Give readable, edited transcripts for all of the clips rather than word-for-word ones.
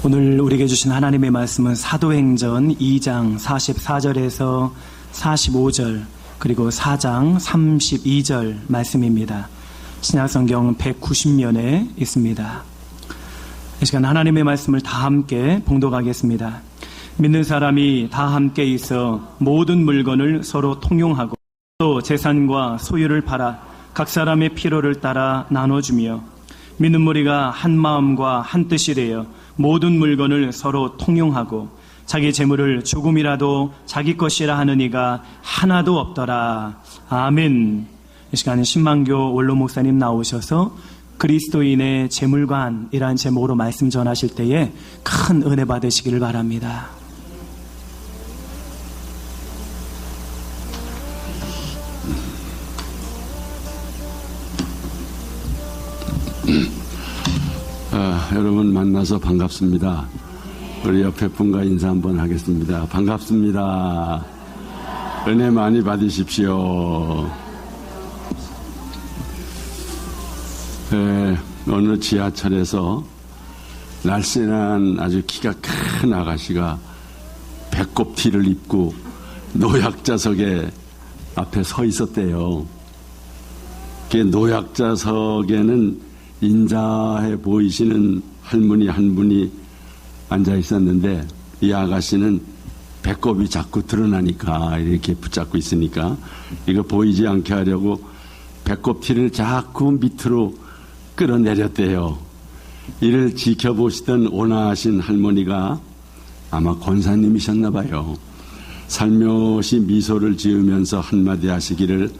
오늘 우리에게 주신 하나님의 말씀은 사도행전 2장 44절에서 45절 그리고 4장 32절 말씀입니다. 신약성경 190면에 있습니다. 이 시간 하나님의 말씀을 다 함께 봉독하겠습니다. 믿는 사람이 다 함께 있어 모든 물건을 서로 통용하고 또 재산과 소유를 팔아 각 사람의 필요를 따라 나눠주며 믿는 무리가 한 마음과 한 뜻이 되어 모든 물건을 서로 통용하고 자기 재물을 조금이라도 자기 것이라 하는 이가 하나도 없더라. 아멘. 이 시간에 신만교 원로 목사님 나오셔서 그리스도인의 재물관이라는 제목으로 말씀 전하실 때에 큰 은혜 받으시기를 바랍니다. 여러분 만나서 반갑습니다. 우리 옆에 분과 인사 한번 하겠습니다. 반갑습니다. 은혜 많이 받으십시오. 어느 지하철에서 날씬한 아주 키가 큰 아가씨가 배꼽 티를 입고 노약자석에 앞에 서 있었대요. 그 노약자석에는 인자해 보이시는 할머니 한 분이 앉아 있었는데 이 아가씨는 배꼽이 자꾸 드러나니까 이렇게 붙잡고 있으니까 이거 보이지 않게 하려고 배꼽 티를 자꾸 밑으로 끌어내렸대요. 이를 지켜보시던 온화하신 할머니가 아마 권사님이셨나 봐요. 살며시 미소를 지으면서 한마디 하시기를,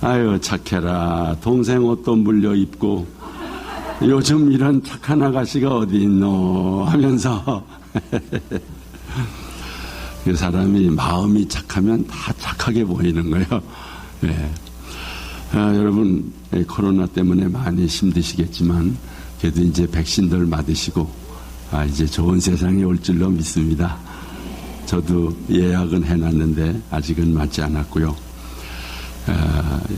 아유 착해라, 동생 옷도 물려 입고 요즘 이런 착한 아가씨가 어디 있노 하면서 그 사람이 마음이 착하면 다 착하게 보이는 거예요. 네. 여러분 코로나 때문에 많이 힘드시겠지만 그래도 이제 백신들 맞으시고 이제 좋은 세상이 올 줄로 믿습니다. 저도 예약은 해놨는데 아직은 맞지 않았고요.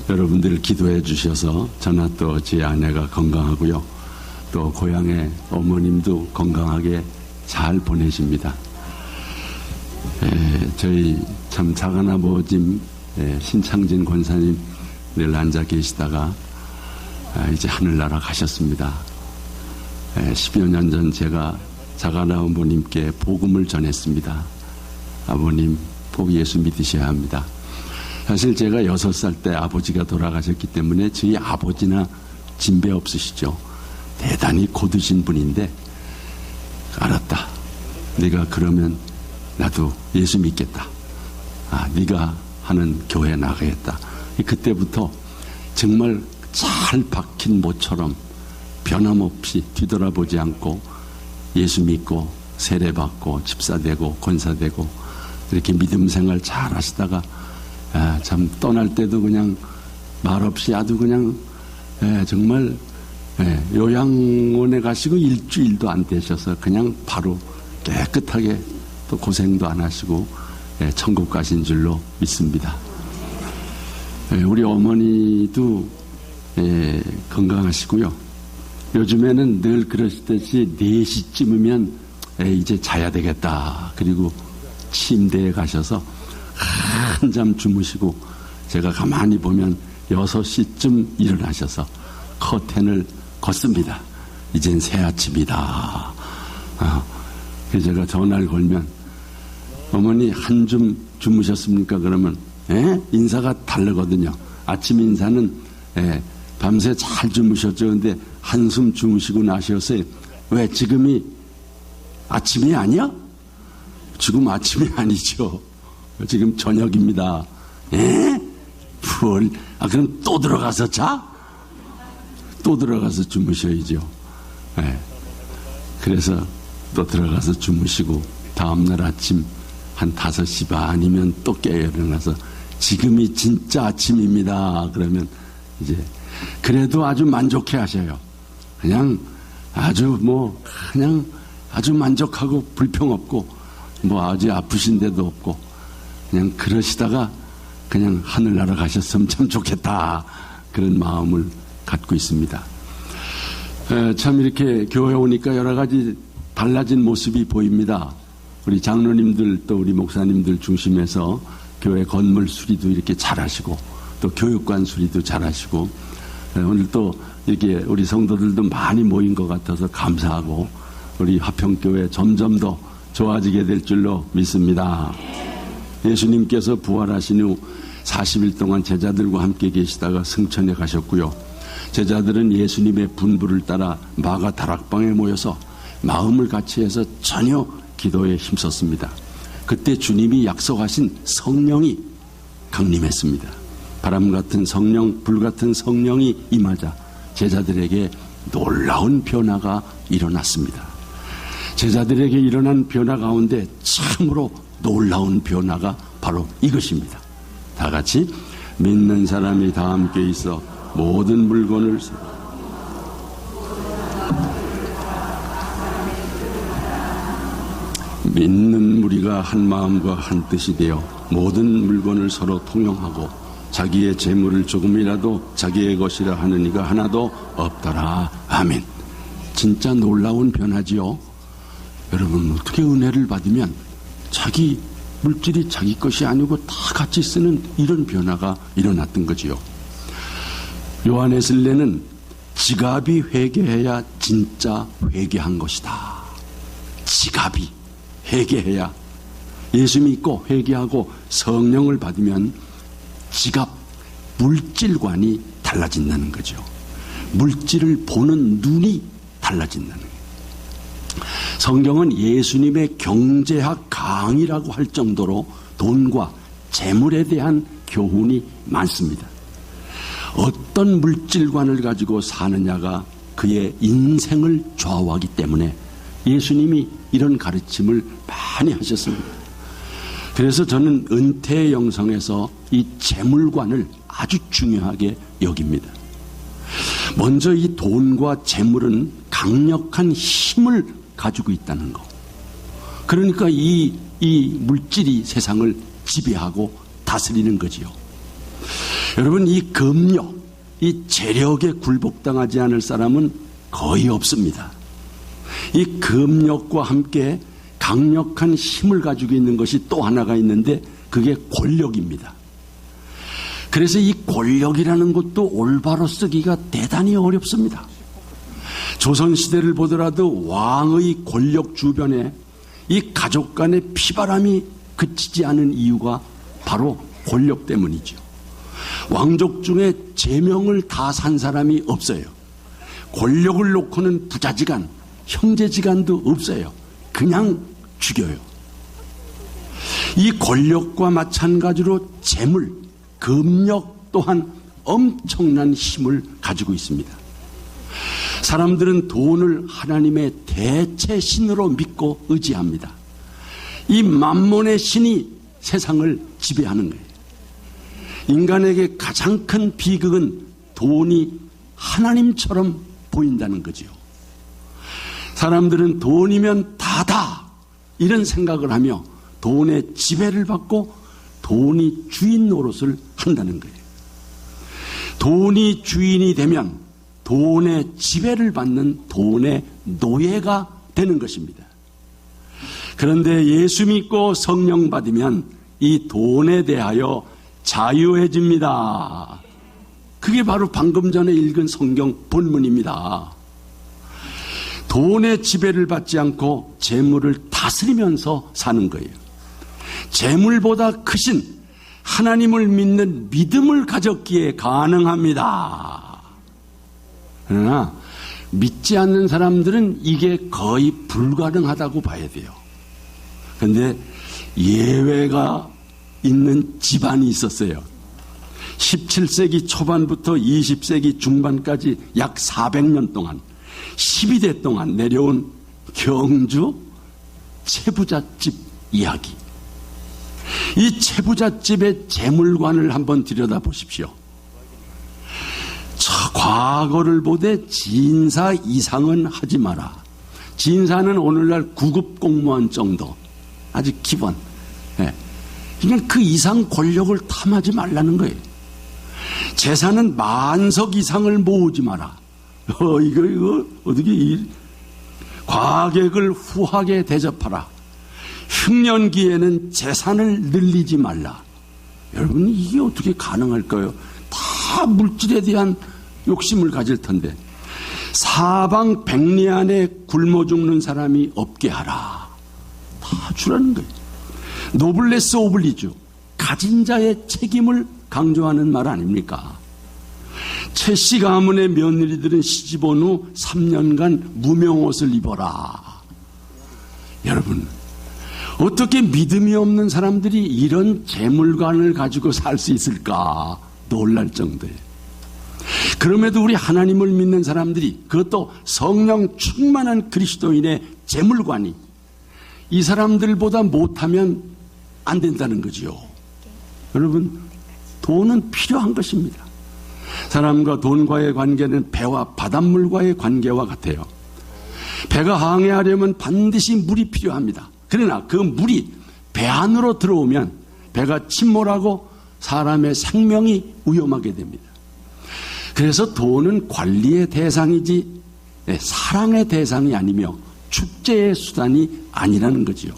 여러분들 기도해 주셔서 저나 또 제 아내가 건강하고요. 또 고향의 어머님도 건강하게 잘 보내십니다. 저희 참 작은 아버님 신창진 권사님 늘 앉아 계시다가 이제 하늘나라 가셨습니다. 10여 년 전 제가 작은 아버님께 복음을 전했습니다. 아버님 꼭 예수 믿으셔야 합니다. 사실 제가 6살 때 아버지가 돌아가셨기 때문에 저희 아버지나 진배 없으시죠. 대단히 고드신 분인데, 알았다. 네가 그러면 나도 예수 믿겠다. 네가 하는 교회 나가겠다. 그때부터 정말 잘 박힌 모처럼 변함없이 뒤돌아보지 않고 예수 믿고 세례받고 집사되고 권사되고 이렇게 믿음 생활 잘 하시다가 참 떠날 때도 그냥 말없이 아주 그냥 정말 요양원에 가시고 일주일도 안 되셔서 그냥 바로 깨끗하게 또 고생도 안 하시고 천국 가신 줄로 믿습니다. 우리 어머니도 건강하시고요. 요즘에는 늘 그러시듯이 4시쯤이면 이제 자야 되겠다. 그리고 침대에 가셔서 한잠 주무시고 제가 가만히 보면 6시쯤 일어나셔서 커튼을 걷습니다. 이젠 새 아침이다. 그래서 제가 전화를 걸면 어머니 한줌 주무셨습니까? 그러면 인사가 다르거든요. 아침 인사는 밤새 잘 주무셨죠. 근데 한숨 주무시고 나셨어요. 왜 지금이 아침이 아니야? 지금 아침이 아니죠. 지금 저녁입니다. 그럼 또 들어가서 자? 또 들어가서 주무셔야죠. 그래서 또 들어가서 주무시고 다음날 아침 한 5시 반이면 또 깨어 일어나서 지금이 진짜 아침입니다. 그러면 이제 그래도 아주 만족해 하셔요. 그냥 아주 만족하고 불평 없고 아주 아프신 데도 없고 그냥 그러시다가 그냥 하늘나라 가셨으면 참 좋겠다. 그런 마음을 갖고 있습니다. 참 이렇게 교회 오니까 여러 가지 달라진 모습이 보입니다. 우리 장로님들 또 우리 목사님들 중심해서 교회 건물 수리도 이렇게 잘하시고 또 교육관 수리도 잘하시고 오늘 또 이렇게 우리 성도들도 많이 모인 것 같아서 감사하고 우리 화평교회 점점 더 좋아지게 될 줄로 믿습니다. 예수님께서 부활하신 후 40일 동안 제자들과 함께 계시다가 승천해 가셨고요. 제자들은 예수님의 분부를 따라 마가 다락방에 모여서 마음을 같이 해서 전혀 기도에 힘썼습니다. 그때 주님이 약속하신 성령이 강림했습니다. 바람 같은 성령, 불 같은 성령이 임하자 제자들에게 놀라운 변화가 일어났습니다. 제자들에게 일어난 변화 가운데 참으로 놀라운 변화가 바로 이것입니다. 다 같이 믿는 사람이 다 함께 있어 모든 물건을 믿는 무리가 한 마음과 한 뜻이 되어 모든 물건을 서로 통용하고 자기의 재물을 조금이라도 자기의 것이라 하는 이가 하나도 없더라. 아멘. 진짜 놀라운 변화지요. 여러분 어떻게 은혜를 받으면 자기 물질이 자기 것이 아니고 다 같이 쓰는 이런 변화가 일어났던 거지요. 요한에슬레는 지갑이 회개해야 진짜 회개한 것이다. 지갑이 회개해야 예수 믿고 회개하고 성령을 받으면 지갑 물질관이 달라진다는 거죠. 물질을 보는 눈이 달라진다는 거예요. 성경은 예수님의 경제학 강의라고 할 정도로 돈과 재물에 대한 교훈이 많습니다. 어떤 물질관을 가지고 사느냐가 그의 인생을 좌우하기 때문에 예수님이 이런 가르침을 많이 하셨습니다. 그래서 저는 은퇴 영성에서 이 재물관을 아주 중요하게 여깁니다. 먼저 이 돈과 재물은 강력한 힘을 가지고 있다는 거. 그러니까 이 물질이 세상을 지배하고 다스리는 거지요. 여러분 이 금력, 이 재력에 굴복당하지 않을 사람은 거의 없습니다. 이 금력과 함께 강력한 힘을 가지고 있는 것이 또 하나가 있는데 그게 권력입니다. 그래서 이 권력이라는 것도 올바로 쓰기가 대단히 어렵습니다. 조선시대를 보더라도 왕의 권력 주변에 이 가족 간의 피바람이 그치지 않은 이유가 바로 권력 때문이죠. 왕족 중에 제명을 다 산 사람이 없어요. 권력을 놓고는 부자지간, 형제지간도 없어요. 그냥 죽여요. 이 권력과 마찬가지로 재물, 금력 또한 엄청난 힘을 가지고 있습니다. 사람들은 돈을 하나님의 대체 신으로 믿고 의지합니다. 이 만몬의 신이 세상을 지배하는 거예요. 인간에게 가장 큰 비극은 돈이 하나님처럼 보인다는 거지요. 사람들은 돈이면 다다 이런 생각을 하며 돈의 지배를 받고 돈이 주인 노릇을 한다는 거예요. 돈이 주인이 되면 돈의 지배를 받는 돈의 노예가 되는 것입니다. 그런데 예수 믿고 성령 받으면 이 돈에 대하여 자유해집니다. 그게 바로 방금 전에 읽은 성경 본문입니다. 돈의 지배를 받지 않고 재물을 다스리면서 사는 거예요. 재물보다 크신 하나님을 믿는 믿음을 가졌기에 가능합니다. 그러나 믿지 않는 사람들은 이게 거의 불가능하다고 봐야 돼요. 그런데 예외가 있는 집안이 있었어요. 17세기 초반부터 20세기 중반까지 약 400년 동안 12대 동안 내려온 경주 채부잣집 이야기. 이 채부잣집의 재물관을 한번 들여다보십시오. 과거를 보되 진사 이상은 하지 마라. 진사는 오늘날 9급 공무원 정도, 아주 기본. 그러니까 그 이상 권력을 탐하지 말라는 거예요. 재산은 만석 이상을 모으지 마라. 이거 어떻게 과객을 후하게 대접하라. 흉년기에는 재산을 늘리지 말라. 여러분, 이게 어떻게 가능할까요? 다 물질에 대한 욕심을 가질 텐데. 사방 백리 안에 굶어 죽는 사람이 없게 하라. 다 주라는 거예요. 노블레스 오블리주, 가진 자의 책임을 강조하는 말 아닙니까? 최씨 가문의 며느리들은 시집 온 후 3년간 무명옷을 입어라. 여러분, 어떻게 믿음이 없는 사람들이 이런 재물관을 가지고 살 수 있을까 놀랄 정도예요. 그럼에도 우리 하나님을 믿는 사람들이, 그것도 성령 충만한 그리스도인의 재물관이 이 사람들보다 못하면 안 된다는 거지요. 여러분, 돈은 필요한 것입니다. 사람과 돈과의 관계는 배와 바닷물과의 관계와 같아요. 배가 항해하려면 반드시 물이 필요합니다. 그러나 그 물이 배 안으로 들어오면 배가 침몰하고 사람의 생명이 위험하게 됩니다. 그래서 돈은 관리의 대상이지 사랑의 대상이 아니며 축제의 수단이 아니라는 거지요.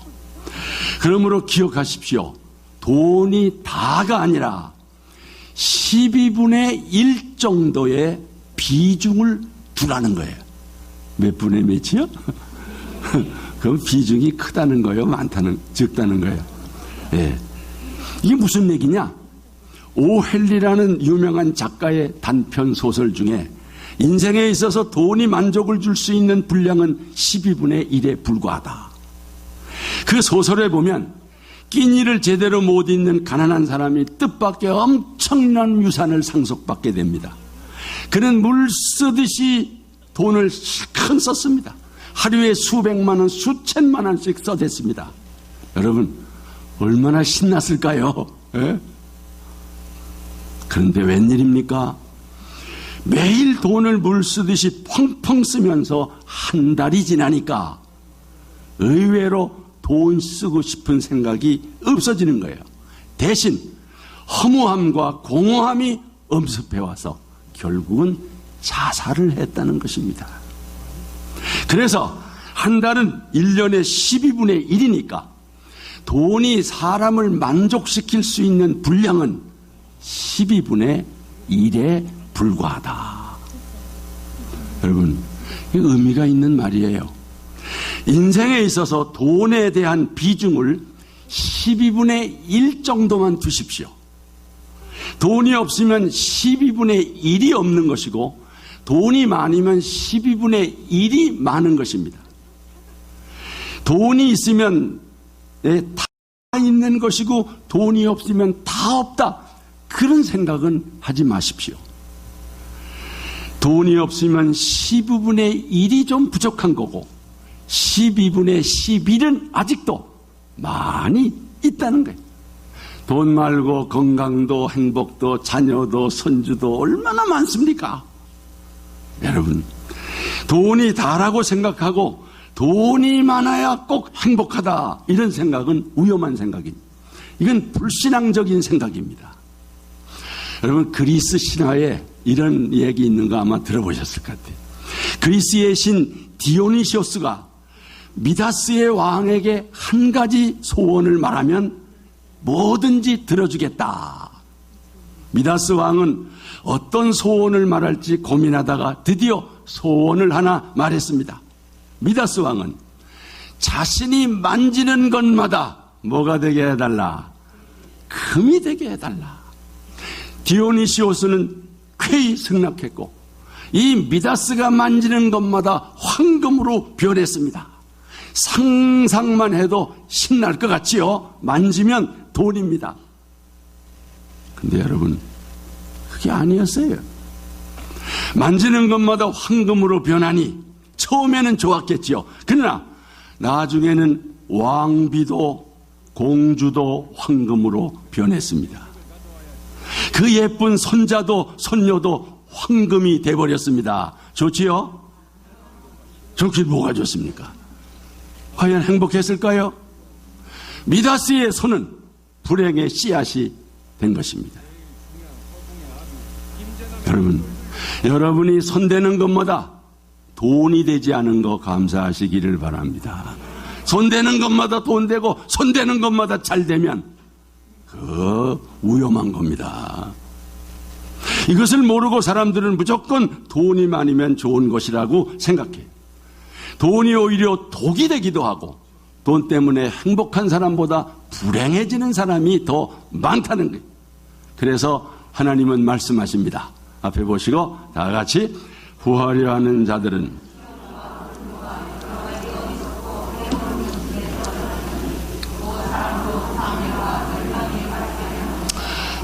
그러므로 기억하십시오. 돈이 다가 아니라 12분의 1 정도의 비중을 두라는 거예요. 몇 분의 몇이요? 그 비중이 크다는 거예요? 적다는 거예요? 예. 이게 무슨 얘기냐? 오헬리라는 유명한 작가의 단편 소설 중에 인생에 있어서 돈이 만족을 줄 수 있는 분량은 12분의 1에 불과하다. 그 소설에 보면 끼니를 제대로 못 잇는 가난한 사람이 뜻밖의 엄청난 유산을 상속받게 됩니다. 그는 물 쓰듯이 돈을 실컷 썼습니다. 하루에 수백만 원, 수천만 원씩 써댔습니다. 여러분, 얼마나 신났을까요? 예? 그런데 웬일입니까? 매일 돈을 물 쓰듯이 펑펑 쓰면서 한 달이 지나니까 의외로 돈 쓰고 싶은 생각이 없어지는 거예요. 대신 허무함과 공허함이 엄습해와서 결국은 자살을 했다는 것입니다. 그래서 한 달은 1년의 12분의 1이니까 돈이 사람을 만족시킬 수 있는 분량은 12분의 1에 불과하다. 여러분, 이게 의미가 있는 말이에요. 인생에 있어서 돈에 대한 비중을 12분의 1 정도만 두십시오. 돈이 없으면 12분의 1이 없는 것이고 돈이 많으면 12분의 1이 많은 것입니다. 돈이 있으면 다 있는 것이고 돈이 없으면 다 없다. 그런 생각은 하지 마십시오. 돈이 없으면 12분의 1이 좀 부족한 거고 12분의 11은 아직도 많이 있다는 거예요. 돈 말고 건강도 행복도 자녀도 손주도 얼마나 많습니까? 여러분, 돈이 다라고 생각하고 돈이 많아야 꼭 행복하다 이런 생각은 위험한 생각입니다. 이건 불신앙적인 생각입니다. 여러분, 그리스 신화에 이런 얘기 있는 거 아마 들어보셨을 것 같아요. 그리스의 신 디오니시오스가 미다스의 왕에게 한 가지 소원을 말하면 뭐든지 들어주겠다. 미다스 왕은 어떤 소원을 말할지 고민하다가 드디어 소원을 하나 말했습니다. 미다스 왕은 자신이 만지는 것마다 뭐가 되게 해달라? 금이 되게 해달라. 디오니시오스는 쾌히 승낙했고 이 미다스가 만지는 것마다 황금으로 변했습니다. 상상만 해도 신날 것 같지요? 만지면 돈입니다. 근데 여러분, 그게 아니었어요. 만지는 것마다 황금으로 변하니 처음에는 좋았겠지요. 그러나 나중에는 왕비도 공주도 황금으로 변했습니다. 그 예쁜 손자도 손녀도 황금이 돼버렸습니다. 좋지요? 좋긴 뭐가 좋습니까? 과연 행복했을까요? 미다스의 손은 불행의 씨앗이 된 것입니다. 여러분, 여러분이 손대는 것마다 돈이 되지 않은 거 감사하시기를 바랍니다. 손대는 것마다 돈 되고 손대는 것마다 잘 되면 그 위험한 겁니다. 이것을 모르고 사람들은 무조건 돈이 많으면 좋은 것이라고 생각해요. 돈이 오히려 독이 되기도 하고 돈 때문에 행복한 사람보다 불행해지는 사람이 더 많다는 거예요. 그래서 하나님은 말씀하십니다. 앞에 보시고 다 같이 구하려 하는 자들은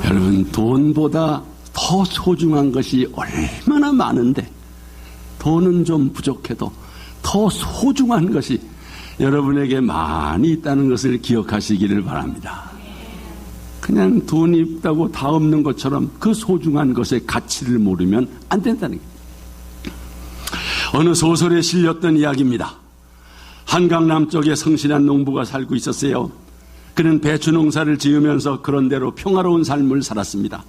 여러분, 돈보다 더 소중한 것이 얼마나 많은데 돈은 좀 부족해도 더 소중한 것이 여러분에게 많이 있다는 것을 기억하시기를 바랍니다. 그냥 돈이 있다고 다 없는 것처럼 그 소중한 것의 가치를 모르면 안 된다는 거예요. 어느 소설에 실렸던 이야기입니다. 한강 남쪽에 성실한 농부가 살고 있었어요. 그는 배추 농사를 지으면서 그런대로 평화로운 삶을 살았습니다.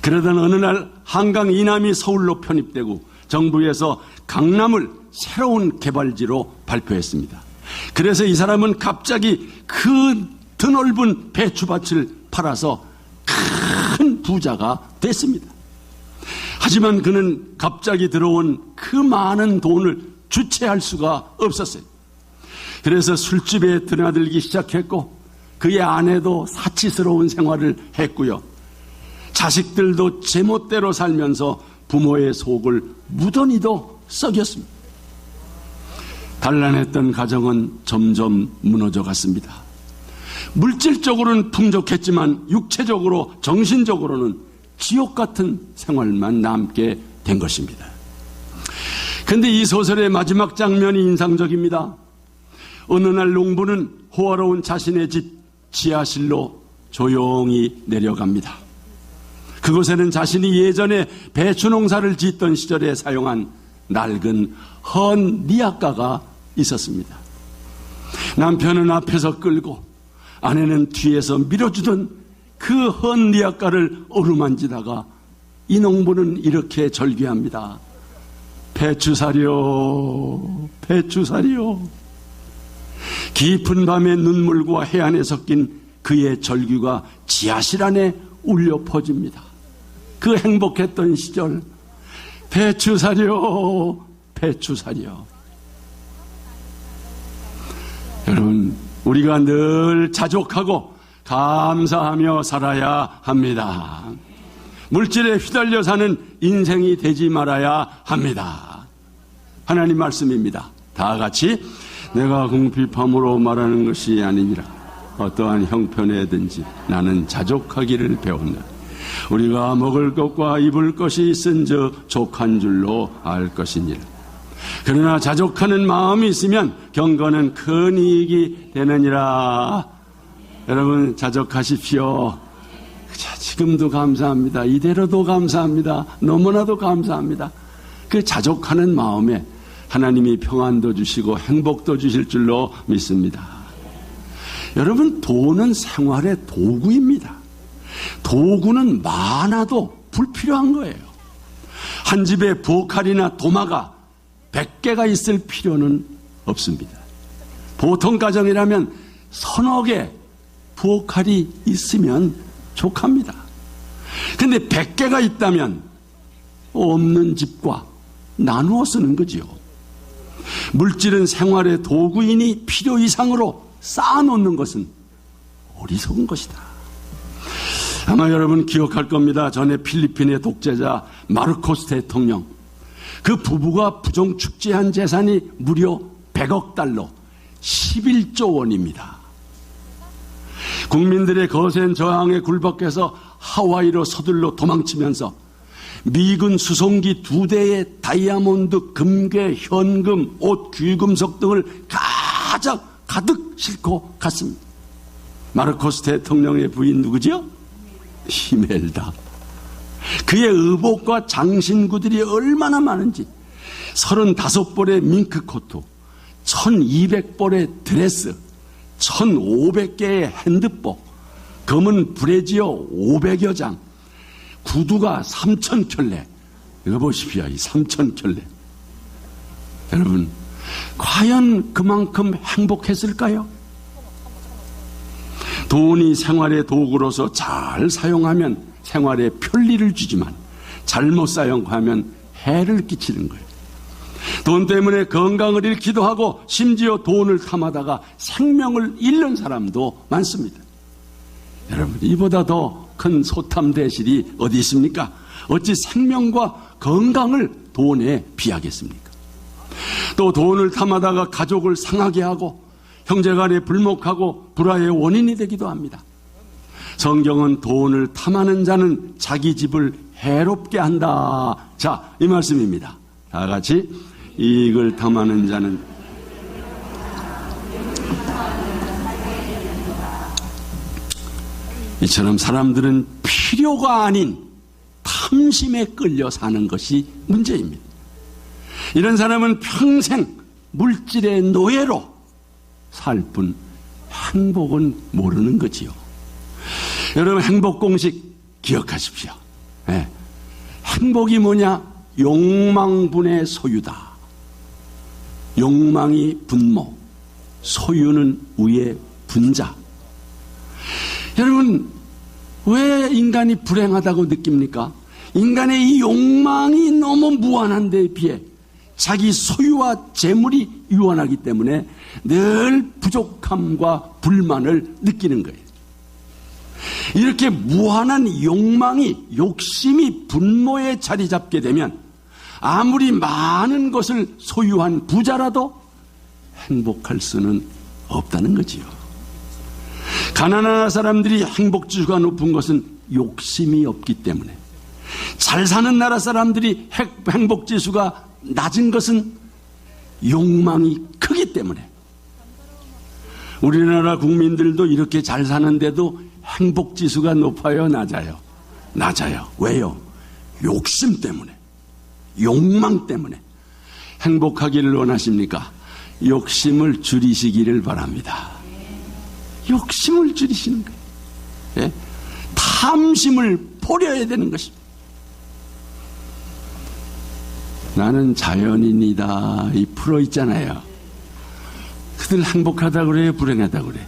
그러던 어느 날 한강 이남이 서울로 편입되고 정부에서 강남을 새로운 개발지로 발표했습니다. 그래서 이 사람은 갑자기 그 드넓은 배추밭을 팔아서 큰 부자가 됐습니다. 하지만 그는 갑자기 들어온 그 많은 돈을 주체할 수가 없었어요. 그래서 술집에 드나들기 시작했고 그의 아내도 사치스러운 생활을 했고요. 자식들도 제멋대로 살면서 부모의 속을 무던히도 썩였습니다. 단란했던 가정은 점점 무너져 갔습니다. 물질적으로는 풍족했지만 육체적으로 정신적으로는 지옥 같은 생활만 남게 된 것입니다. 그런데 이 소설의 마지막 장면이 인상적입니다. 어느 날 농부는 호화로운 자신의 집 지하실로 조용히 내려갑니다. 그곳에는 자신이 예전에 배추 농사를 짓던 시절에 사용한 낡은 헌 니아가가 있었습니다. 남편은 앞에서 끌고 아내는 뒤에서 밀어주던 그 헌 니아가를 어루만지다가 이 농부는 이렇게 절규합니다. 배추 사려, 배추 사려. 깊은 밤의 눈물과 해안에 섞인 그의 절규가 지하실 안에 울려 퍼집니다. 그 행복했던 시절, 배추 사려, 배추 사려. 여러분, 우리가 늘 자족하고 감사하며 살아야 합니다. 물질에 휘달려 사는 인생이 되지 말아야 합니다. 하나님 말씀입니다. 다 같이 내가 궁핍함으로 말하는 것이 아니니라. 어떠한 형편에든지 나는 자족하기를 배웠노라. 우리가 먹을 것과 입을 것이 있은즉 족한 줄로 알 것이니라. 그러나 자족하는 마음이 있으면 경건은 큰 이익이 되느니라. 여러분, 자족하십시오. 자, 지금도 감사합니다. 이대로도 감사합니다. 너무나도 감사합니다. 그 자족하는 마음에 하나님이 평안도 주시고 행복도 주실 줄로 믿습니다. 여러분, 돈은 생활의 도구입니다. 도구는 많아도 불필요한 거예요. 한 집에 부엌칼이나 도마가 100개가 있을 필요는 없습니다. 보통 가정이라면 서너 개 부엌칼이 있으면 족합니다. 그런데 100개가 있다면 없는 집과 나누어 쓰는 거지요. 물질은 생활의 도구이니 필요 이상으로 쌓아놓는 것은 어리석은 것이다. 아마 여러분 기억할 겁니다. 전에 필리핀의 독재자 마르코스 대통령, 그 부부가 부정축제한 재산이 무려 100억 달러, 11조 원입니다. 국민들의 거센 저항에 굴복해서 하와이로 서둘러 도망치면서 미군 수송기 2대에 다이아몬드, 금괴, 현금, 옷, 귀금속 등을 가득 싣고 갔습니다. 마르코스 대통령의 부인 누구죠? 히멜다. 그의 의복과 장신구들이 얼마나 많은지 35벌의 밍크코트, 1200벌의 드레스, 1500개의 핸드복, 검은 브래지어 500여 장, 구두가 3000켤레. 이거 보십시오. 이 3000켤레. 여러분, 과연 그만큼 행복했을까요? 돈이 생활의 도구로서 잘 사용하면 생활에 편리를 주지만 잘못 사용하면 해를 끼치는 거예요. 돈 때문에 건강을 잃기도 하고 심지어 돈을 탐하다가 생명을 잃는 사람도 많습니다. 여러분, 이보다 더 큰 소탐대실이 어디 있습니까? 어찌 생명과 건강을 돈에 비하겠습니까? 또 돈을 탐하다가 가족을 상하게 하고 형제간에 불목하고 불화의 원인이 되기도 합니다. 성경은 돈을 탐하는 자는 자기 집을 해롭게 한다. 자, 이 말씀입니다. 다 같이 이익을 탐하는 자는 이처럼 사람들은 필요가 아닌 탐심에 끌려 사는 것이 문제입니다. 이런 사람은 평생 물질의 노예로 살 뿐 행복은 모르는 거지요. 여러분, 행복 공식 기억하십시오. 네. 행복이 뭐냐? 욕망분의 소유다. 욕망이 분모, 소유는 우의 분자. 여러분, 왜 인간이 불행하다고 느낍니까? 인간의 이 욕망이 너무 무한한 데 비해 자기 소유와 재물이 유한하기 때문에 늘 부족함과 불만을 느끼는 거예요. 이렇게 무한한 욕심이 분노에 자리 잡게 되면 아무리 많은 것을 소유한 부자라도 행복할 수는 없다는 거지요. 가난한 사람들이 행복지수가 높은 것은 욕심이 없기 때문에, 잘 사는 나라 사람들이 행복지수가 낮은 것은 욕망이 크기 때문에, 우리나라 국민들도 이렇게 잘 사는데도 행복지수가 높아요, 낮아요? 낮아요. 왜요? 욕심 때문에, 욕망 때문에. 행복하기를 원하십니까? 욕심을 줄이시기를 바랍니다. 욕심을 줄이시는 거예요. 예? 탐심을 버려야 되는 것입니다. 나는 자연인이다, 이 프로 있잖아요. 그들 행복하다 그래요, 불행하다 그래요?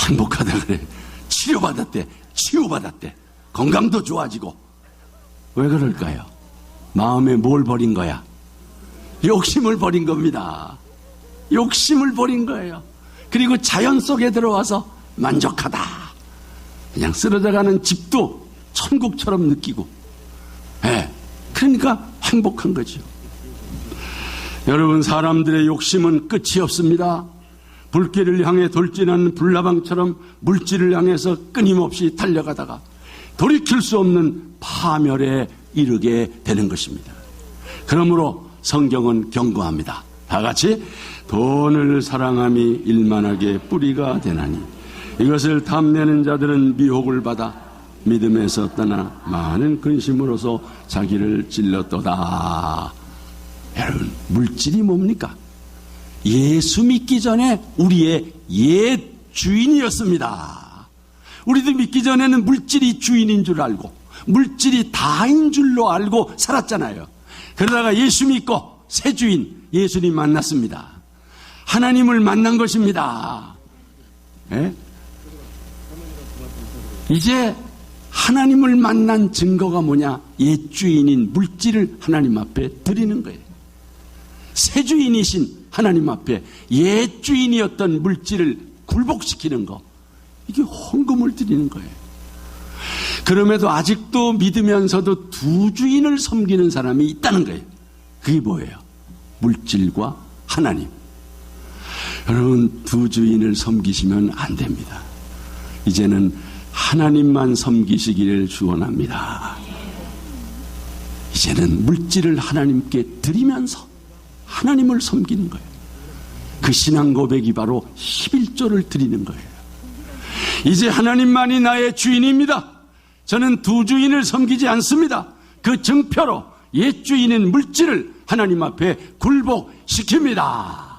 행복하다 그래요. 치료받았대, 치유받았대, 건강도 좋아지고. 왜 그럴까요? 마음에 뭘 버린 거야? 욕심을 버린 겁니다. 욕심을 버린 거예요. 그리고 자연 속에 들어와서 만족하다. 그냥 쓰러져가는 집도 천국처럼 느끼고, 예, 그러니까 행복한 거죠. 여러분, 사람들의 욕심은 끝이 없습니다. 불길을 향해 돌진하는 불나방처럼 물질을 향해서 끊임없이 달려가다가 돌이킬 수 없는 파멸에 이르게 되는 것입니다. 그러므로 성경은 경고합니다. 다 같이 돈을 사랑함이 일만하게 뿌리가 되나니 이것을 탐내는 자들은 미혹을 받아 믿음에서 떠나 많은 근심으로서 자기를 찔렀도다. 여러분, 물질이 뭡니까? 예수 믿기 전에 우리의 옛 주인이었습니다. 우리도 믿기 전에는 물질이 주인인 줄 알고 물질이 다인 줄로 알고 살았잖아요. 그러다가 예수 믿고 새 주인 예수님 만났습니다. 하나님을 만난 것입니다. 예? 이제 하나님을 만난 증거가 뭐냐? 옛 주인인 물질을 하나님 앞에 드리는 거예요. 새 주인이신 하나님 앞에 옛 주인이었던 물질을 굴복시키는 거, 이게 헌금을 드리는 거예요. 그럼에도 아직도 믿으면서도 두 주인을 섬기는 사람이 있다는 거예요. 그게 뭐예요? 물질과 하나님. 여러분, 두 주인을 섬기시면 안 됩니다. 이제는 하나님만 섬기시기를 축원합니다. 이제는 물질을 하나님께 드리면서 하나님을 섬기는 거예요. 그 신앙 고백이 바로 11조를 드리는 거예요. 이제 하나님만이 나의 주인입니다. 저는 두 주인을 섬기지 않습니다. 그 증표로 옛 주인인 물질을 하나님 앞에 굴복시킵니다.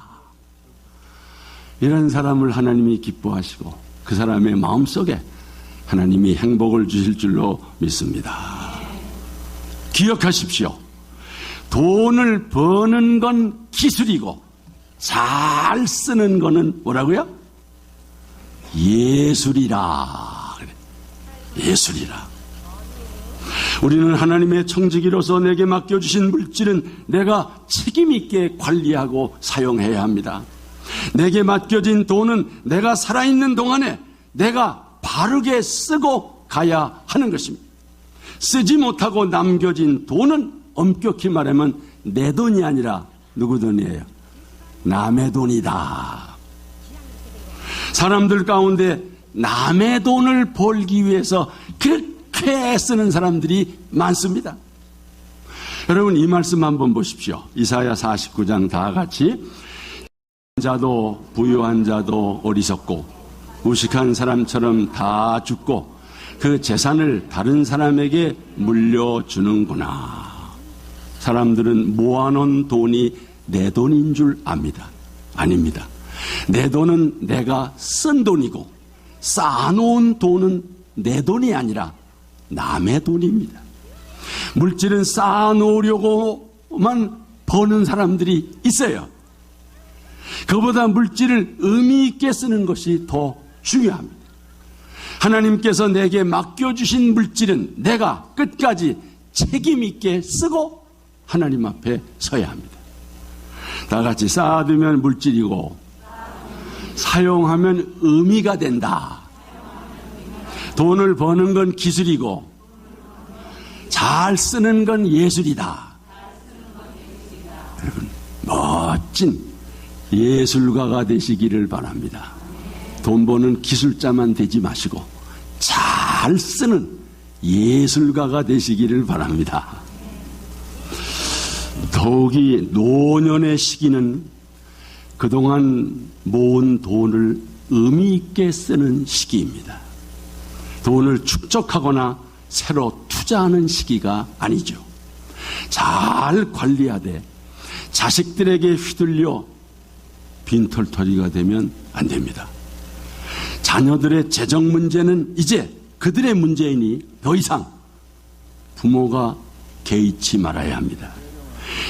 이런 사람을 하나님이 기뻐하시고 그 사람의 마음속에 하나님이 행복을 주실 줄로 믿습니다. 기억하십시오. 돈을 버는 건 기술이고 잘 쓰는 거는 뭐라고요? 예술이라. 예술이라. 우리는 하나님의 청지기로서 내게 맡겨주신 물질은 내가 책임있게 관리하고 사용해야 합니다. 내게 맡겨진 돈은 내가 살아있는 동안에 내가 바르게 쓰고 가야 하는 것입니다. 쓰지 못하고 남겨진 돈은 엄격히 말하면 내 돈이 아니라 누구 돈이에요? 남의 돈이다. 사람들 가운데 남의 돈을 벌기 위해서 그렇게 쓰는 사람들이 많습니다. 여러분 이 말씀 한번 보십시오. 이사야 49장 다 같이. 자도 부유한 자도 어리석고 무식한 사람처럼 다 죽고 그 재산을 다른 사람에게 물려주는구나. 사람들은 모아놓은 돈이 내 돈인 줄 압니다. 아닙니다. 내 돈은 내가 쓴 돈이고 쌓아놓은 돈은 내 돈이 아니라 남의 돈입니다. 물질은 쌓아놓으려고만 버는 사람들이 있어요. 그보다 물질을 의미 있게 쓰는 것이 더 중요합니다. 하나님께서 내게 맡겨주신 물질은 내가 끝까지 책임 있게 쓰고 하나님 앞에 서야 합니다. 다 같이 쌓아두면 물질이고 사용하면 의미가 된다. 돈을 버는 건 기술이고 잘 쓰는 건 예술이다. 여러분 멋진 예술가가 되시기를 바랍니다. 돈 버는 기술자만 되지 마시고 잘 쓰는 예술가가 되시기를 바랍니다. 더욱이 노년의 시기는 그동안 모은 돈을 의미 있게 쓰는 시기입니다. 돈을 축적하거나 새로 투자하는 시기가 아니죠. 잘 관리하되 자식들에게 휘둘려 빈털터리가 되면 안 됩니다. 자녀들의 재정 문제는 이제 그들의 문제이니 더 이상 부모가 개의치 말아야 합니다.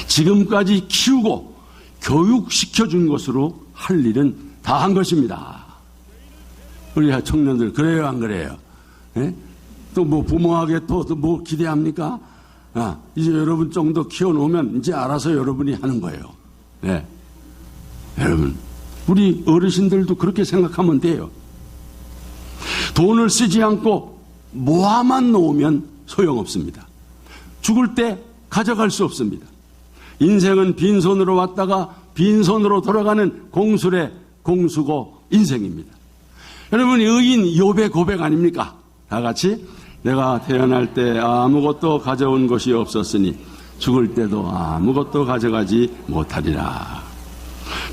지금까지 키우고 교육시켜준 것으로 할 일은 다 한 것입니다. 우리 청년들 그래요 안 그래요? 또 뭐 부모에게 또 뭐 기대합니까? 이제 여러분 정도 키워놓으면 이제 알아서 여러분이 하는 거예요. 네. 여러분 우리 어르신들도 그렇게 생각하면 돼요. 돈을 쓰지 않고 모아만 놓으면 소용없습니다. 죽을 때 가져갈 수 없습니다. 인생은 빈손으로 왔다가 빈손으로 돌아가는 공술의 공수고 인생입니다. 여러분 의인 욥의 고백 아닙니까? 다 같이 내가 태어날 때 아무것도 가져온 것이 없었으니 죽을 때도 아무것도 가져가지 못하리라.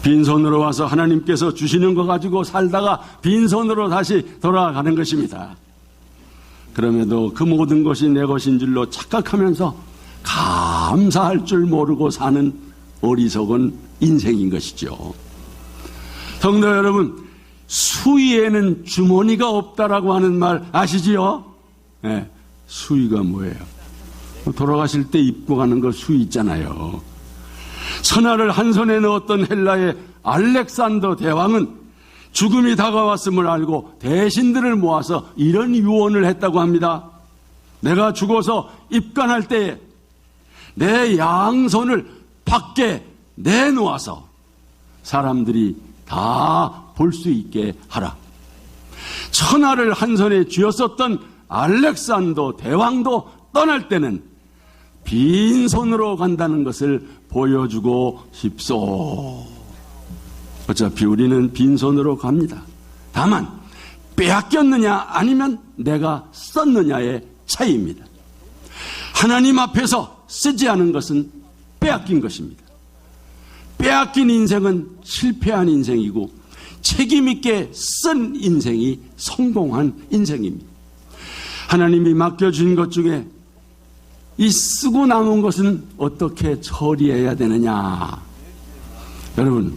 빈손으로 와서 하나님께서 주시는 거 가지고 살다가 빈손으로 다시 돌아가는 것입니다. 그럼에도 그 모든 것이 내 것인 줄로 착각하면서 감사할 줄 모르고 사는 어리석은 인생인 것이죠. 성도 여러분, 수위에는 주머니가 없다라고 하는 말 아시지요? 네, 수위가 뭐예요? 돌아가실 때 입고 가는 거 수위 있잖아요. 선화를 한 손에 넣었던 헬라의 알렉산더 대왕은 죽음이 다가왔음을 알고 대신들을 모아서 이런 유언을 했다고 합니다. 내가 죽어서 입관할 때에 내 양손을 밖에 내놓아서 사람들이 다 볼 수 있게 하라. 천하를 한 손에 쥐었었던 알렉산더 대왕도 떠날 때는 빈손으로 간다는 것을 보여주고 싶소. 어차피 우리는 빈손으로 갑니다. 다만 빼앗겼느냐 아니면 내가 썼느냐의 차이입니다. 하나님 앞에서 쓰지 않은 것은 빼앗긴 것입니다. 빼앗긴 인생은 실패한 인생이고 책임있게 쓴 인생이 성공한 인생입니다. 하나님이 맡겨준 것 중에 이 쓰고 남은 것은 어떻게 처리해야 되느냐. 여러분,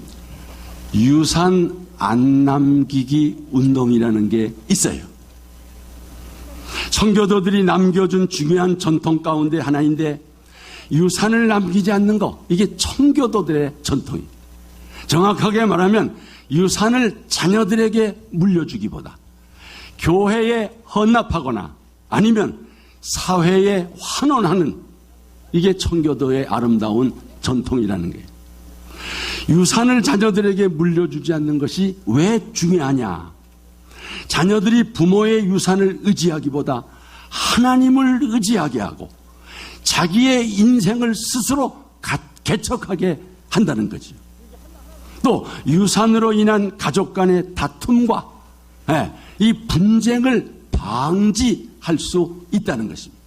유산 안 남기기 운동이라는 게 있어요. 청교도들이 남겨준 중요한 전통 가운데 하나인데 유산을 남기지 않는 것, 이게 청교도들의 전통이에요. 정확하게 말하면 유산을 자녀들에게 물려주기보다 교회에 헌납하거나 아니면 사회에 환원하는, 이게 청교도의 아름다운 전통이라는 거예요. 유산을 자녀들에게 물려주지 않는 것이 왜 중요하냐? 자녀들이 부모의 유산을 의지하기보다 하나님을 의지하게 하고 자기의 인생을 스스로 개척하게 한다는 거죠. 또 유산으로 인한 가족 간의 다툼과 이 분쟁을 방지할 수 있다는 것입니다.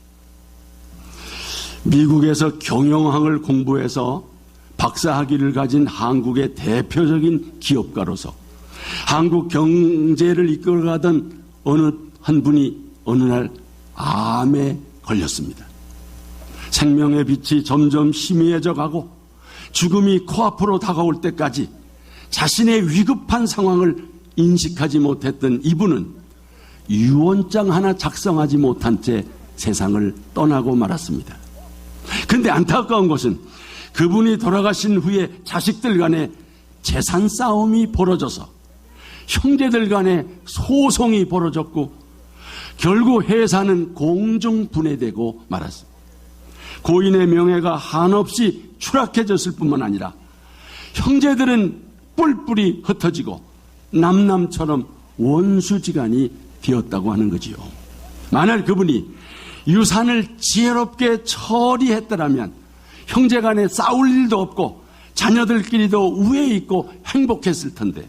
미국에서 경영학을 공부해서 박사학위를 가진 한국의 대표적인 기업가로서 한국 경제를 이끌어가던 어느 한 분이 어느 날 암에 걸렸습니다. 생명의 빛이 점점 희미해져 가고 죽음이 코앞으로 다가올 때까지 자신의 위급한 상황을 인식하지 못했던 이분은 유언장 하나 작성하지 못한 채 세상을 떠나고 말았습니다. 그런데 안타까운 것은 그분이 돌아가신 후에 자식들 간에 재산 싸움이 벌어져서 형제들 간에 소송이 벌어졌고 결국 회사는 공중분해되고 말았습니다. 고인의 명예가 한없이 추락해졌을 뿐만 아니라 형제들은 뿔뿔이 흩어지고 남남처럼 원수지간이 되었다고 하는 거지요. 만약 그분이 유산을 지혜롭게 처리했더라면 형제간에 싸울 일도 없고 자녀들끼리도 우애 있고 행복했을 텐데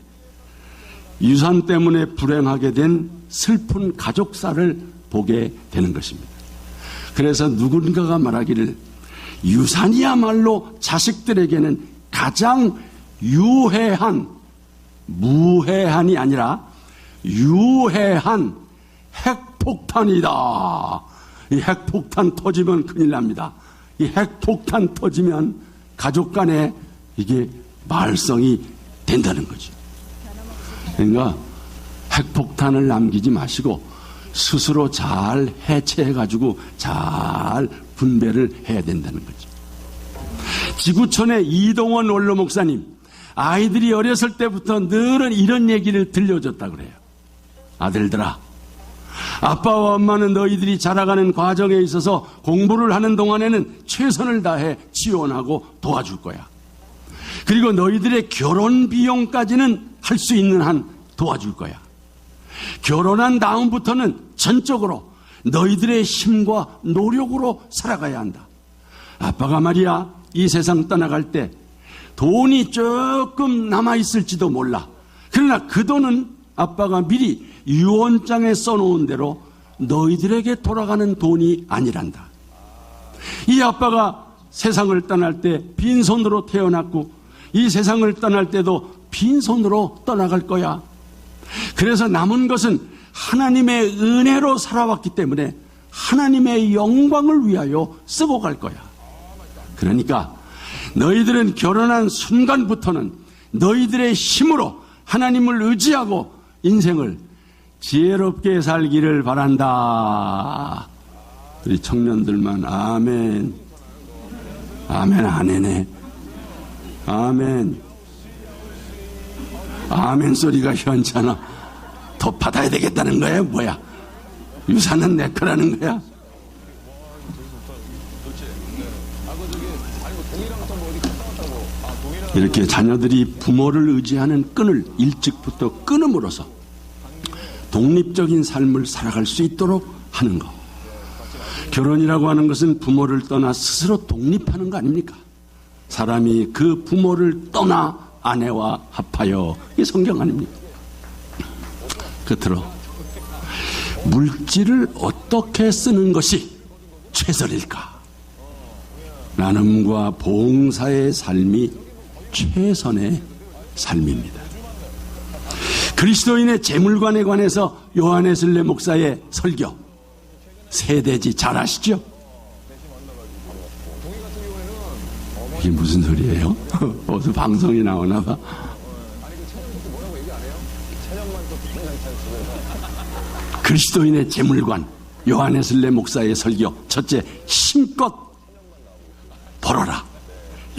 유산 때문에 불행하게 된 슬픈 가족사를 보게 되는 것입니다. 그래서 누군가가 말하기를 유산이야말로 자식들에게는 가장 유해한, 무해한이 아니라 유해한 핵폭탄이다. 이 핵폭탄 터지면 큰일 납니다. 이 핵폭탄 터지면 가족 간에 이게 말썽이 된다는 거죠. 그러니까 핵폭탄을 남기지 마시고 스스로 잘 해체해가지고 잘 분배를 해야 된다는 거죠. 지구촌의 이동원 원로 목사님, 아이들이 어렸을 때부터 늘은 이런 얘기를 들려줬다고 그래요. 아들들아, 아빠와 엄마는 너희들이 자라가는 과정에 있어서 공부를 하는 동안에는 최선을 다해 지원하고 도와줄 거야. 그리고 너희들의 결혼 비용까지는 할 수 있는 한 도와줄 거야. 결혼한 다음부터는 전적으로 너희들의 힘과 노력으로 살아가야 한다. 아빠가 말이야, 이 세상 떠나갈 때 돈이 조금 남아있을지도 몰라. 그러나 그 돈은 아빠가 미리 유언장에 써놓은 대로 너희들에게 돌아가는 돈이 아니란다. 이 아빠가 세상을 떠날 때 빈손으로 태어났고 이 세상을 떠날 때도 빈손으로 떠나갈 거야. 그래서 남은 것은 하나님의 은혜로 살아왔기 때문에 하나님의 영광을 위하여 쓰고 갈 거야. 그러니까 너희들은 결혼한 순간부터는 너희들의 힘으로 하나님을 의지하고 인생을 지혜롭게 살기를 바란다. 우리 청년들만 아멘. 아멘 안 해네. 아멘. 아멘 소리가 현잖아. 더 받아야 되겠다는 거야 뭐야? 유산은 내 거라는 거야? 이렇게 자녀들이 부모를 의지하는 끈을 일찍부터 끊음으로써 독립적인 삶을 살아갈 수 있도록 하는 것. 결혼이라고 하는 것은 부모를 떠나 스스로 독립하는 거 아닙니까? 사람이 그 부모를 떠나 아내와 합하여, 이게 성경 아닙니까? 끝으로 물질을 어떻게 쓰는 것이 최선일까? 나눔과 봉사의 삶이 최선의 삶입니다. 그리스도인의 재물관에 관해서 요한에슬레 목사의 설교 세대지 잘 아시죠? 이게 무슨 소리예요? 어디서 방송이 나오나 봐. 그리스도인의 재물관 요한에슬레 목사의 설교 첫째, 힘껏 벌어라.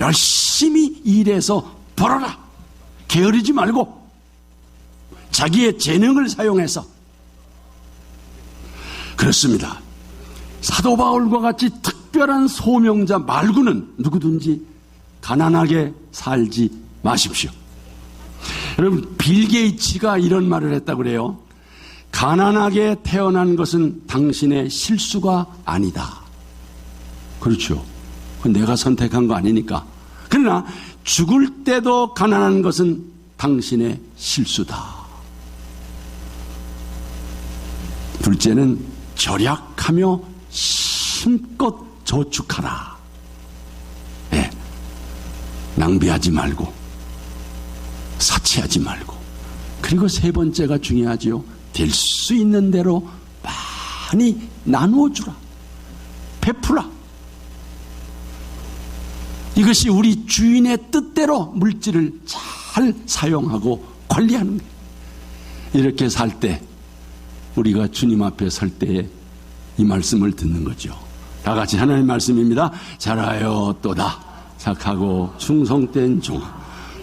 열심히 일해서 벌어라. 게으르지 말고 자기의 재능을 사용해서. 그렇습니다. 사도 바울과 같이 특별한 소명자 말고는 누구든지 가난하게 살지 마십시오. 여러분, 빌 게이츠가 이런 말을 했다고 그래요. 가난하게 태어난 것은 당신의 실수가 아니다. 그렇죠. 그건 내가 선택한 거 아니니까. 그러나 죽을 때도 가난한 것은 당신의 실수다. 둘째는 절약하며 힘껏 저축하라. 네. 낭비하지 말고 사치하지 말고. 그리고 세 번째가 중요하죠. 될 수 있는 대로 많이 나누어 주라. 베풀라. 이것이 우리 주인의 뜻대로 물질을 잘 사용하고 관리하는 거예요. 이렇게 살 때 우리가 주님 앞에 설 때에 이 말씀을 듣는 거죠. 다 같이 하나님의 말씀입니다. 잘하였도다 착하고 충성된 종,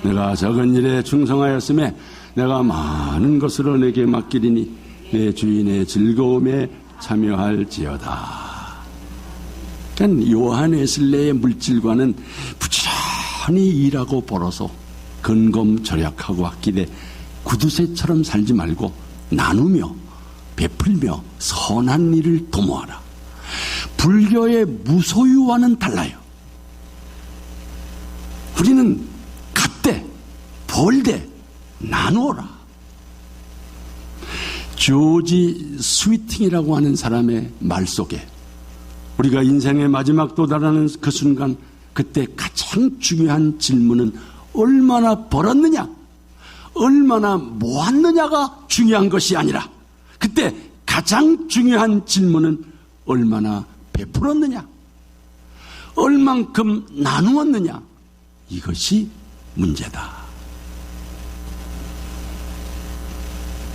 내가 적은 일에 충성하였음에 내가 많은 것으로 내게 맡기리니 내 주인의 즐거움에 참여할지어다. 그러니까 요한 웨슬레의 물질과는 부지런히 일하고 벌어서 근검 절약하고 아끼되 구두쇠처럼 살지 말고 나누며 베풀며 선한 일을 도모하라. 불교의 무소유와는 달라요. 우리는 갖되 벌되 나누어라. 조지 스위팅이라고 하는 사람의 말 속에 우리가 인생의 마지막 도달하는 그 순간, 그때 가장 중요한 질문은 얼마나 벌었느냐, 얼마나 모았느냐가 중요한 것이 아니라, 그때 가장 중요한 질문은 얼마나 베풀었느냐, 얼만큼 나누었느냐, 이것이 문제다.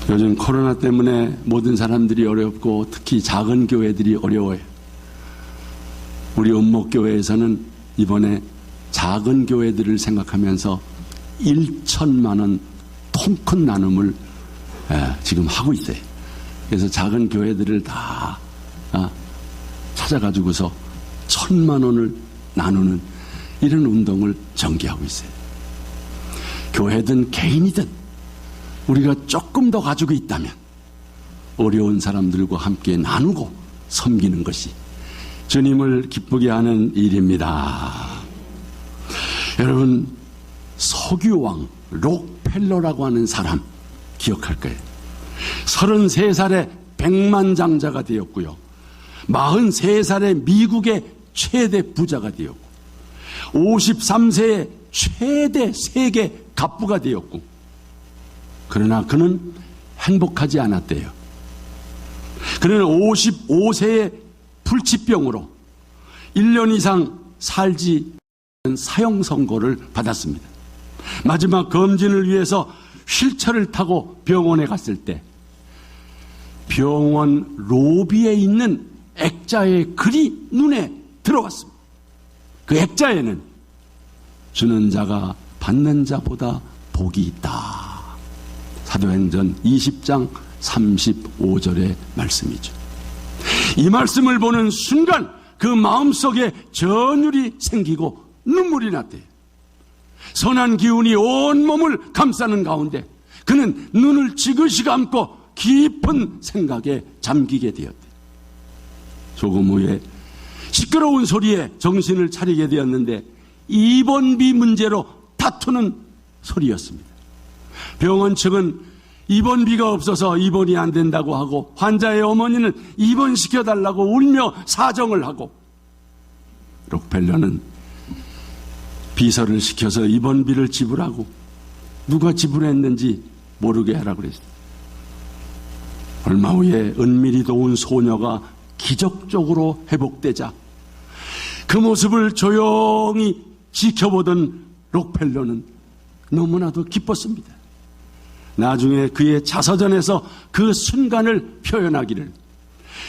요즘 코로나 때문에 모든 사람들이 어렵고 특히 작은 교회들이 어려워요. 우리 은목교회에서는 이번에 작은 교회들을 생각하면서 1,000만 원 통큰 나눔을 지금 하고 있어요. 그래서 작은 교회들을 다 찾아가지고서 1,000만 원을 나누는 이런 운동을 전개하고 있어요. 교회든 개인이든 우리가 조금 더 가지고 있다면 어려운 사람들과 함께 나누고 섬기는 것이 주님을 기쁘게 하는 일입니다. 여러분, 석유왕 록펠러라고 하는 사람 기억할 거예요. 33살에 백만장자가 되었고요. 43살에 미국의 최대 부자가 되었고, 53세에 최대 세계 갑부가 되었고, 그러나 그는 행복하지 않았대요. 그는 55세에 불치병으로 1년 이상 살지 않은 사형 선고를 받았습니다. 마지막 검진을 위해서 휠체어를 타고 병원에 갔을 때 병원 로비에 있는 액자의 글이 눈에 들어왔습니다. 그 액자에는 주는 자가 받는 자보다 복이 있다. 사도행전 20장 35절의 말씀이죠. 이 말씀을 보는 순간 그 마음속에 전율이 생기고 눈물이 났대요. 선한 기운이 온 몸을 감싸는 가운데 그는 눈을 지그시 감고 깊은 생각에 잠기게 되었대요. 조금 후에 시끄러운 소리에 정신을 차리게 되었는데 입원비 문제로 다투는 소리였습니다. 병원 측은 입원비가 없어서 입원이 안 된다고 하고 환자의 어머니는 입원시켜달라고 울며 사정을 하고, 록펠러는 비서를 시켜서 입원비를 지불하고 누가 지불했는지 모르게 하라고 그랬어요. 얼마 후에 은밀히 도운 소녀가 기적적으로 회복되자 그 모습을 조용히 지켜보던 록펠러는 너무나도 기뻤습니다. 나중에 그의 자서전에서 그 순간을 표현하기를,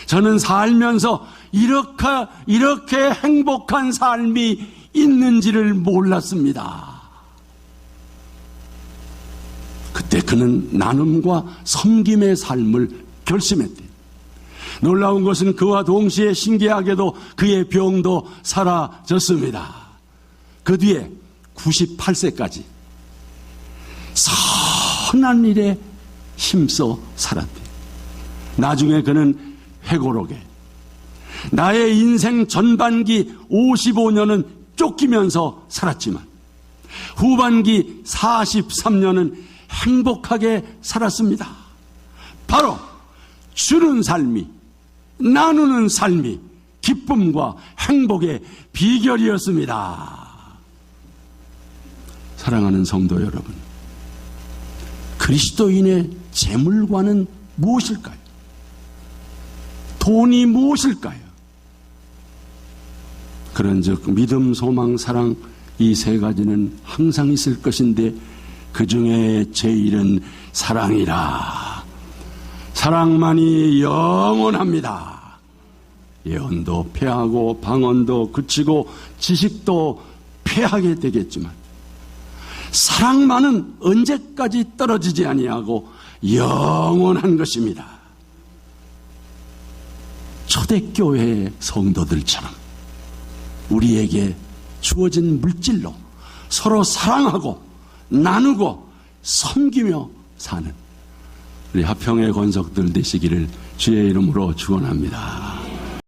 저는 살면서 이렇게 행복한 삶이 있는지를 몰랐습니다. 그때 그는 나눔과 섬김의 삶을 결심했대. 놀라운 것은 그와 동시에 신기하게도 그의 병도 사라졌습니다. 그 뒤에 98세까지 선한 일에 힘써 살았대. 나중에 그는 회고록에 나의 인생 전반기 55년은 쫓기면서 살았지만 후반기 43년은 행복하게 살았습니다. 바로 주는 삶이, 나누는 삶이 기쁨과 행복의 비결이었습니다. 사랑하는 성도 여러분, 그리스도인의 재물과는 무엇일까요? 돈이 무엇일까요? 그런즉 믿음, 소망, 사랑 이 세 가지는 항상 있을 것인데 그 중에 제일은 사랑이라. 사랑만이 영원합니다. 예언도 패하고 방언도 그치고 지식도 패하게 되겠지만 사랑만은 언제까지 떨어지지 아니하고 영원한 것입니다. 초대교회의 성도들처럼 우리에게 주어진 물질로 서로 사랑하고 나누고 섬기며 사는 우리 화평의 권속들 되시기를 주의 이름으로 축원합니다.